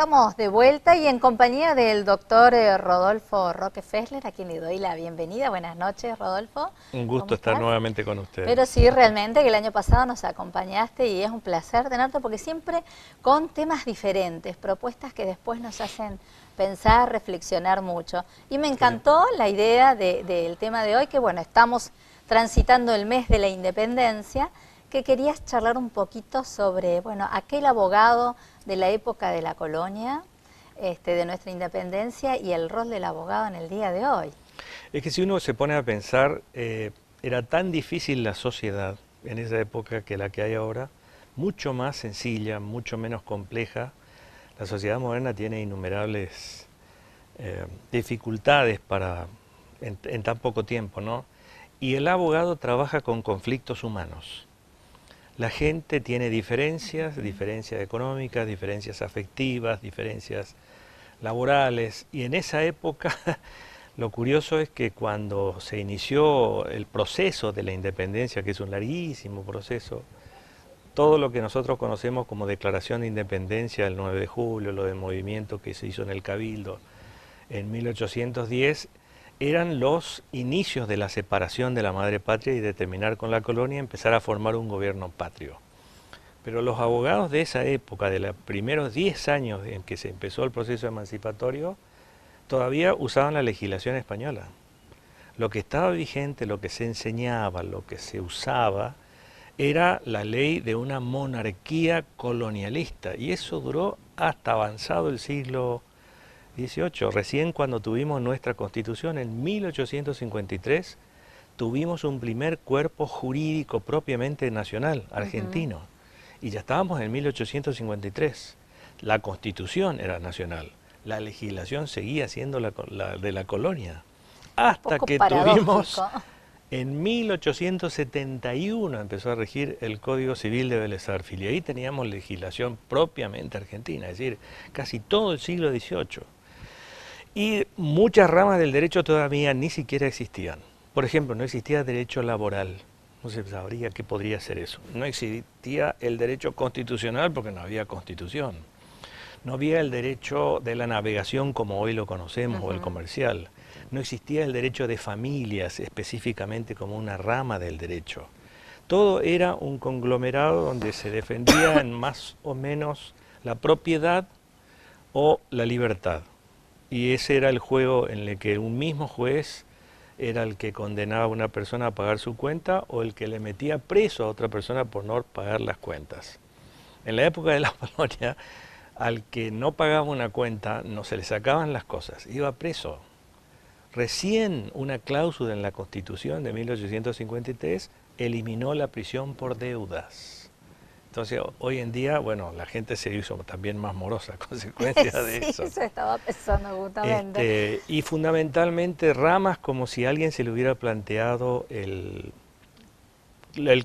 estamos de vuelta y en compañía del doctor Rodolfo Roque Fessler, a quien le doy la bienvenida. Buenas noches, Rodolfo. Un gusto estar nuevamente con ustedes. Pero sí, realmente que el año pasado nos acompañaste y es un placer tenerte porque siempre con temas diferentes, propuestas que después nos hacen pensar, reflexionar mucho. Y me encantó la idea del tema de hoy, que bueno, estamos transitando el mes de la independencia, que querías charlar un poquito sobre, bueno, aquel abogado de la época de la colonia, de nuestra independencia y el rol del abogado en el día de hoy. Es que si uno se pone a pensar, era tan difícil la sociedad en esa época que la que hay ahora, mucho más sencilla, mucho menos compleja. La sociedad moderna tiene innumerables dificultades en tan poco tiempo, ¿no? Y el abogado trabaja con conflictos humanos. La gente tiene diferencias económicas, diferencias afectivas, diferencias laborales, y en esa época lo curioso es que cuando se inició el proceso de la independencia, que es un larguísimo proceso, todo lo que nosotros conocemos como Declaración de Independencia del 9 de julio, lo del movimiento que se hizo en el Cabildo en 1810, eran los inicios de la separación de la madre patria y de terminar con la colonia y empezar a formar un gobierno patrio. Pero los abogados de esa época, de los primeros 10 años en que se empezó el proceso emancipatorio, todavía usaban la legislación española. Lo que estaba vigente, lo que se enseñaba, lo que se usaba, era la ley de una monarquía colonialista, y eso duró hasta avanzado el siglo XVIII. Recién cuando tuvimos nuestra Constitución, en 1853, tuvimos un primer cuerpo jurídico propiamente nacional, argentino, y ya estábamos en 1853. La Constitución era nacional, la legislación seguía siendo la de la colonia, hasta que tuvimos, en 1871 empezó a regir el Código Civil de Vélez Sarsfield, y ahí teníamos legislación propiamente argentina, es decir, casi todo el siglo XVIII. Y muchas ramas del derecho todavía ni siquiera existían. Por ejemplo, no existía derecho laboral, no se sabría qué podría ser eso. No existía el derecho constitucional porque no había constitución. No había el derecho de la navegación como hoy lo conocemos, o el comercial. No existía el derecho de familias específicamente como una rama del derecho. Todo era un conglomerado donde se defendía en más o menos la propiedad o la libertad. Y ese era el juego en el que un mismo juez era el que condenaba a una persona a pagar su cuenta o el que le metía preso a otra persona por no pagar las cuentas. En la época de la colonia, al que no pagaba una cuenta no se le sacaban las cosas, iba preso. Recién una cláusula en la Constitución de 1853 eliminó la prisión por deudas. Entonces, hoy en día, bueno, la gente se hizo también más morosa a consecuencia de eso. Sí, eso estaba pensando justamente. Y fundamentalmente ramas como si a alguien se le hubiera planteado el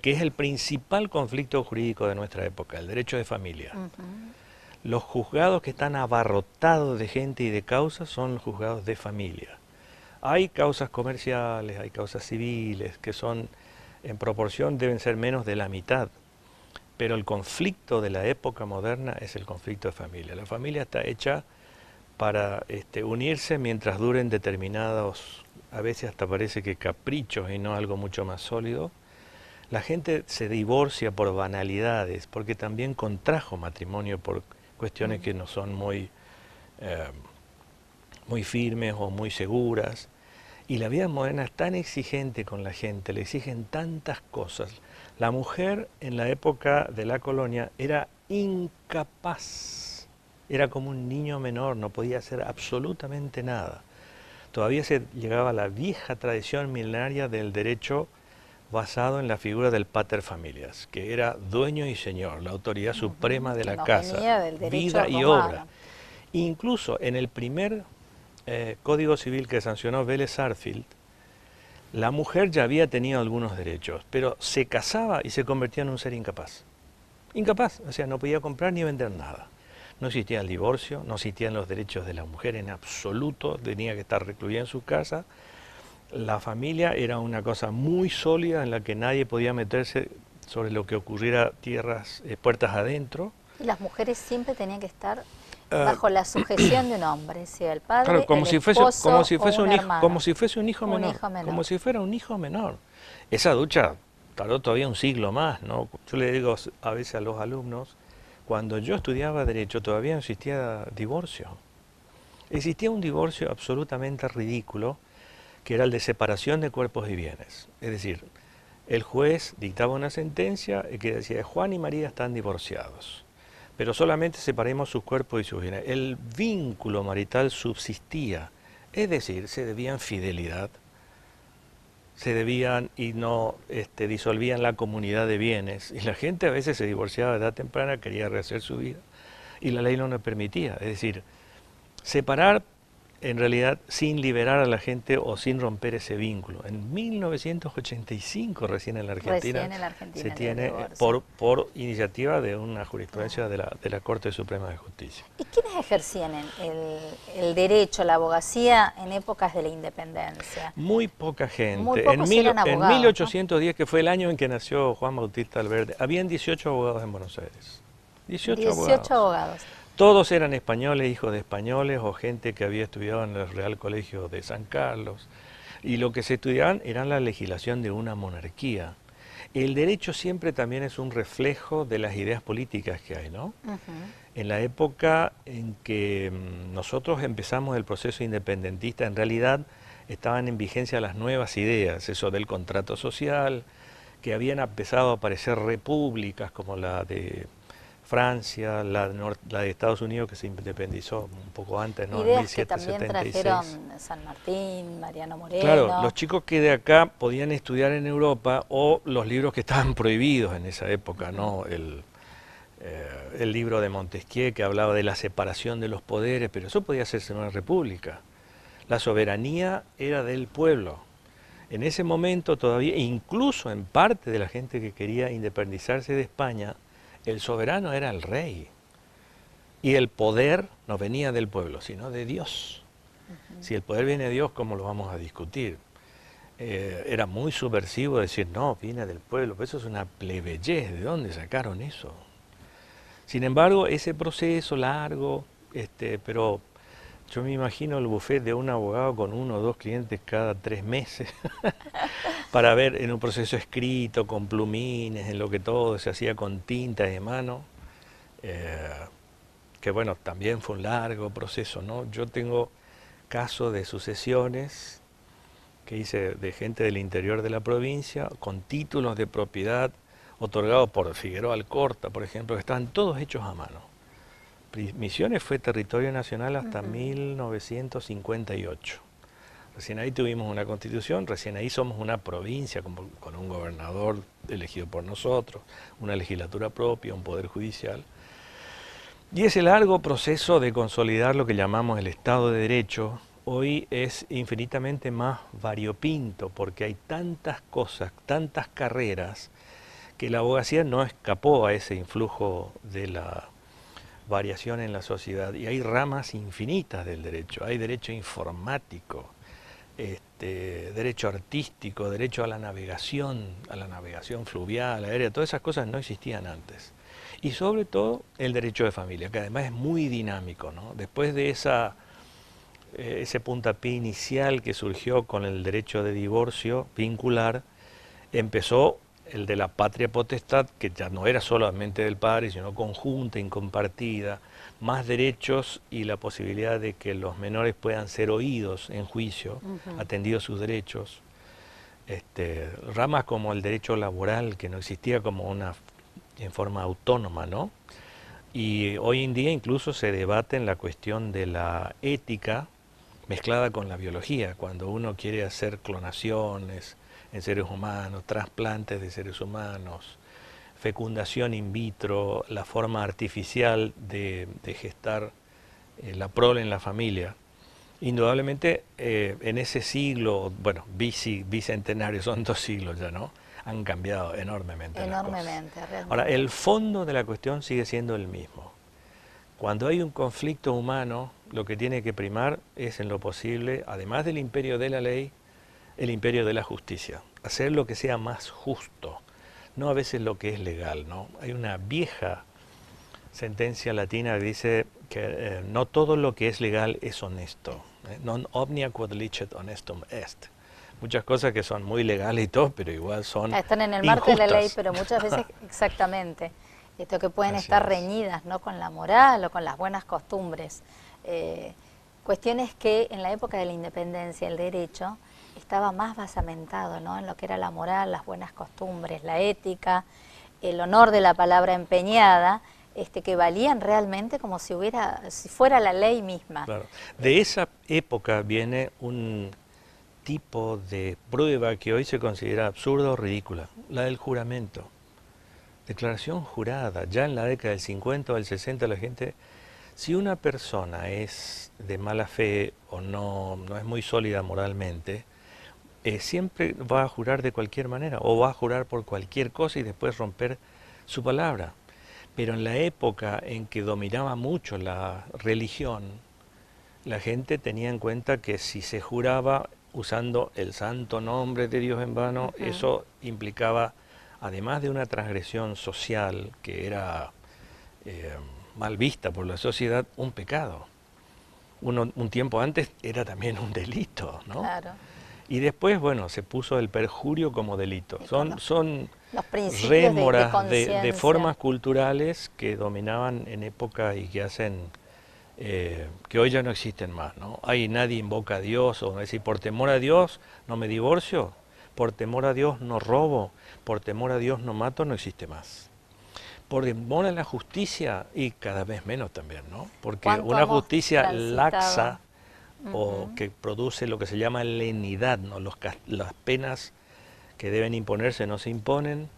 que es el principal conflicto jurídico de nuestra época, el derecho de familia. Los juzgados que están abarrotados de gente y de causas son los juzgados de familia. Hay causas comerciales, hay causas civiles, que son, en proporción, deben ser menos de la mitad. Pero el conflicto de la época moderna es el conflicto de familia. La familia está hecha para unirse mientras duren determinados, a veces hasta parece que caprichos y no algo mucho más sólido. La gente se divorcia por banalidades, porque también contrajo matrimonio por cuestiones que no son muy firmes o muy seguras. Y la vida moderna es tan exigente con la gente, le exigen tantas cosas. La mujer en la época de la colonia era incapaz, era como un niño menor, no podía hacer absolutamente nada. Todavía se llegaba a la vieja tradición milenaria del derecho basado en la figura del pater familias, que era dueño y señor, la autoridad suprema de la casa, vida y obra. Incluso en el primer Código Civil que sancionó Vélez Sarsfield, la mujer ya había tenido algunos derechos, pero se casaba y se convertía en un ser incapaz. Incapaz, o sea, no podía comprar ni vender nada. No existía el divorcio, no existían los derechos de la mujer en absoluto, tenía que estar recluida en su casa. La familia era una cosa muy sólida en la que nadie podía meterse sobre lo que ocurriera puertas adentro. Y las mujeres siempre tenían que estar bajo la sujeción de un hombre, sea el padre, claro, como el si fuese, esposo como si o fuese un un hijo, hermano. como si fuese un hijo Un menor, hijo menor. como si fuera un hijo menor. Esa ducha tardó todavía un siglo más, ¿no? Yo le digo a veces a los alumnos, cuando yo estudiaba Derecho todavía no existía divorcio. Existía un divorcio absolutamente ridículo, que era el de separación de cuerpos y bienes. Es decir, el juez dictaba una sentencia que decía, Juan y María están divorciados, pero solamente separemos sus cuerpos y sus bienes. El vínculo marital subsistía, es decir, se debían fidelidad, se debían y no disolvían la comunidad de bienes. Y la gente a veces se divorciaba de edad temprana, quería rehacer su vida, y la ley no lo permitía. Es decir, separar en realidad sin liberar a la gente o sin romper ese vínculo. En 1985 recién en la Argentina, se tiene por iniciativa de una jurisprudencia de la Corte Suprema de Justicia. ¿Y quiénes ejercían el derecho, la abogacía en épocas de la independencia? Muy poca gente. Muy pocos eran abogados, en 1810, ¿no? Que fue el año en que nació Juan Bautista Alberdi, habían 18 abogados en Buenos Aires. 18 abogados. Todos eran españoles, hijos de españoles o gente que había estudiado en el Real Colegio de San Carlos. Y lo que se estudiaban era la legislación de una monarquía. El derecho siempre también es un reflejo de las ideas políticas que hay, ¿no? En la época en que nosotros empezamos el proceso independentista, en realidad estaban en vigencia las nuevas ideas, eso del contrato social, que habían empezado a aparecer repúblicas como la de Francia, la de Estados Unidos, que se independizó un poco antes, ¿no? Ideas En 1776. que también trajeron San Martín, Mariano Moreno. Claro, los chicos que de acá podían estudiar en Europa, o los libros que estaban prohibidos en esa época, ¿no? El libro de Montesquieu, que hablaba de la separación de los poderes, pero eso podía hacerse en una república. La soberanía era del pueblo. En ese momento todavía, incluso en parte de la gente que quería independizarse de España, el soberano era el rey, y el poder no venía del pueblo, sino de Dios. Si el poder viene de Dios, ¿cómo lo vamos a discutir? Era muy subversivo decir, no, viene del pueblo, pero eso es una plebeyez, ¿de dónde sacaron eso? Sin embargo, ese proceso largo, pero yo me imagino el buffet de un abogado con 1 o 2 clientes cada 3 meses, para ver en un proceso escrito, con plumines, en lo que todo se hacía con tinta de mano, que bueno, también fue un largo proceso, ¿no? Yo tengo casos de sucesiones que hice de gente del interior de la provincia, con títulos de propiedad otorgados por Figueroa Alcorta, por ejemplo, que estaban todos hechos a mano. Misiones fue territorio nacional hasta 1958. Recién ahí tuvimos una constitución, recién ahí somos una provincia con un gobernador elegido por nosotros, una legislatura propia, un poder judicial. Y ese largo proceso de consolidar lo que llamamos el Estado de Derecho, hoy es infinitamente más variopinto, porque hay tantas cosas, tantas carreras, que la abogacía no escapó a ese influjo de la variación en la sociedad. Y hay ramas infinitas del derecho. Hay derecho informático, derecho artístico, derecho a la navegación fluvial, aérea, todas esas cosas no existían antes. Y sobre todo el derecho de familia, que además es muy dinámico, ¿no? Después de ese puntapié inicial que surgió con el derecho de divorcio vincular, empezó el de la patria potestad, que ya no era solamente del padre, sino conjunta, incompartida, más derechos y la posibilidad de que los menores puedan ser oídos en juicio, atendidos sus derechos. Ramas como el derecho laboral, que no existía como en forma autónoma, ¿no? Y hoy en día incluso se debate en la cuestión de la ética mezclada con la biología, cuando uno quiere hacer clonaciones en seres humanos, trasplantes de seres humanos, fecundación in vitro, la forma artificial de gestar la prole en la familia. Indudablemente en ese siglo, bueno, bicentenario, son 2 siglos ya, ¿no? Han cambiado enormemente las cosas. Realmente. Ahora, el fondo de la cuestión sigue siendo el mismo. Cuando hay un conflicto humano, lo que tiene que primar es en lo posible, además del imperio de la ley, el imperio de la justicia. Hacer lo que sea más justo, no a veces lo que es legal, ¿no? Hay una vieja sentencia latina que dice que no todo lo que es legal es honesto. Non omnia quod licet honestum est. Muchas cosas que son muy legales y todo, pero igual son Están en el marco de la ley, injustas. pero muchas veces, exactamente, esto que pueden Así estar es. reñidas, ¿no?, con la moral o con las buenas costumbres. Cuestiones que en la época de la independencia el derecho estaba más basamentado, ¿no?, en lo que era la moral, las buenas costumbres, la ética, el honor de la palabra empeñada, que valían realmente como si fuera la ley misma. Claro. De esa época viene un tipo de prueba que hoy se considera absurda o ridícula, la del juramento. Declaración jurada. Ya en la década del 50 o del 60 la gente, si una persona es de mala fe o no es muy sólida moralmente, siempre va a jurar de cualquier manera o va a jurar por cualquier cosa y después romper su palabra. Pero en la época en que dominaba mucho la religión, la gente tenía en cuenta que si se juraba usando el santo nombre de Dios en vano, eso implicaba, además de una transgresión social que era mal vista por la sociedad, un pecado. Un tiempo antes era también un delito, ¿no? Claro. Y después, bueno, se puso el perjurio como delito. Son los principios rémoras de conciencia. formas culturales que dominaban en época y que hacen que hoy ya no existen más, ¿no? Hay nadie invoca a Dios, o es decir, por temor a Dios no me divorcio, por temor a Dios no robo, por temor a Dios no mato, no existe más. Por temor a la justicia, y cada vez menos también, ¿no? Porque una justicia laxa o que produce lo que se llama lenidad, ¿no? Las penas que deben imponerse no se imponen,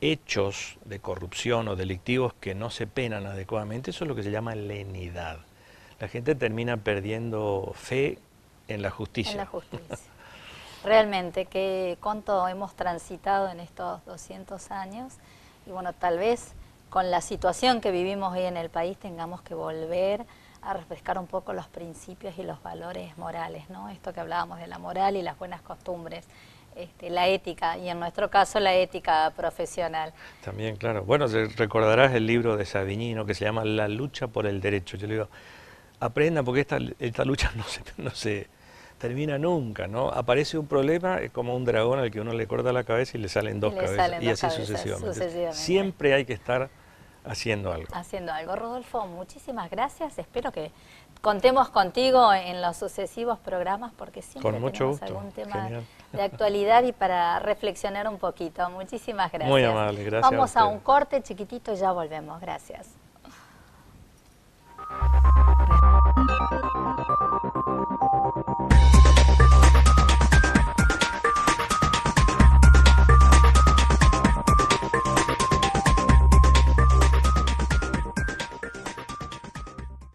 hechos de corrupción o delictivos que no se penan adecuadamente, eso es lo que se llama lenidad. La gente termina perdiendo fe en la justicia. En la justicia. Realmente, cuánto hemos transitado en estos 200 años y bueno, tal vez con la situación que vivimos hoy en el país tengamos que volver a refrescar un poco los principios y los valores morales, ¿no? Esto que hablábamos de la moral y las buenas costumbres. La ética, y en nuestro caso la ética profesional. También, claro. Bueno, recordarás el libro de Savinino que se llama La lucha por el derecho. Yo le digo, aprenda porque esta lucha no se termina nunca, ¿no? Aparece un problema, es como un dragón al que uno le corta la cabeza y le salen dos cabezas, y así sucesivamente. Siempre hay que estar haciendo algo. Haciendo algo. Rodolfo, muchísimas gracias. Espero que contemos contigo en los sucesivos programas porque siempre tenemos algún tema de actualidad y para reflexionar un poquito. Muchísimas gracias. Muy amable, gracias. Vamos a un corte chiquitito y ya volvemos. Gracias.